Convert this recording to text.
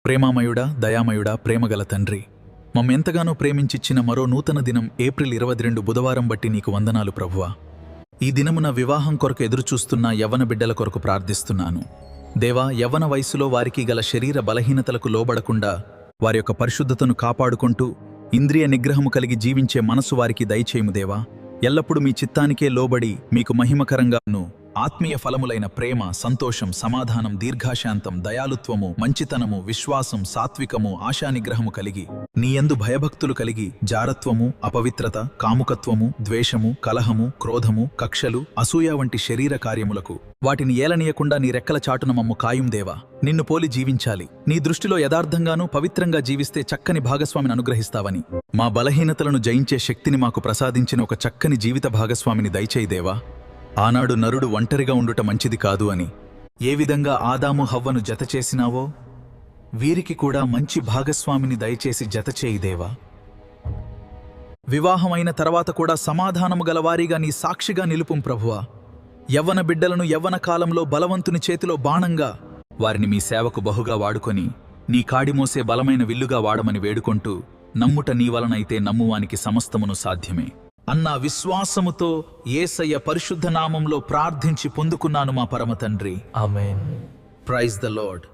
ప్రేమామయుడా, దయామయుడా, ప్రేమగల తండ్రి, మమ్మెంతగానో ప్రేమించిచ్చిన మరో నూతన దినం ఏప్రిల్ 22 బుధవారం బట్టి నీకు వందనాలు ప్రభువా. ఈ దినమున వివాహం కొరకు ఎదురుచూస్తున్న యవ్వన బిడ్డల కొరకు ప్రార్థిస్తున్నాను. దేవా, యవ్వన వయసులో వారికి గల శరీర బలహీనతలకు లోబడకుండా వారి యొక్క పరిశుద్ధతను కాపాడుకుంటూ ఇంద్రియ నిగ్రహము కలిగి జీవించే మనసు వారికి దయచేయము దేవా. ఎల్లప్పుడూ మీ చిత్తానికే లోబడి మీకు మహిమకరంగాను ఆత్మీయ ఫలములైన ప్రేమ, సంతోషం, సమాధానం, దీర్ఘాశాంతం, దయాలుత్వము, మంచితనము, విశ్వాసం, సాత్వికము, ఆశానిగ్రహము కలిగి నీయందు భయభక్తులు కలిగి జారత్వము, అపవిత్రత, కాముకత్వము, ద్వేషము, కలహము, క్రోధము, కక్షలు, అసూయ వంటి శరీర కార్యములకు వాటిని ఏలనీయకుండా నీ రెక్కల చాటున మమ్ము కాయుం దేవా. నిన్ను పోలి జీవించాలి, నీ దృష్టిలో యథార్థంగానూ పవిత్రంగా జీవిస్తే చక్కని భాగస్వామిని అనుగ్రహిస్తావని, మా బలహీనతలను జయించే శక్తిని మాకు ప్రసాదించిన ఒక చక్కని జీవిత భాగస్వామిని దయచేయి దేవా. ఆనాడు నరుడు ఒంటరిగా ఉండుట మంచిది కాదు అని ఏ విధంగా ఆదాము హవ్వను జతచేసినావో వీరికి కూడా మంచి భాగస్వామిని దయచేసి జతచేయి దేవా. వివాహమైన తర్వాత కూడా సమాధానము గలవారిగా నీ సాక్షిగా నిలుపుం ప్రభువా. యవ్వన బిడ్డలను యవ్వన కాలంలో బలవంతుని చేతిలో బాణంగా వారిని మీ సేవకు బహుగా వాడుకొని నీ కాడిమోసే బలమైన విల్లుగా వాడమని వేడుకొంటూ, నమ్ముట నీ వలనైతే నమ్మువానికి సమస్తమును సాధ్యమే అన్న విశ్వాసముతో యేసయ్య పరిశుద్ధ నామంలో ప్రార్థించి పొందుకున్నాను మా పరమ తండ్రి. ఆమేన్. Praise the lord.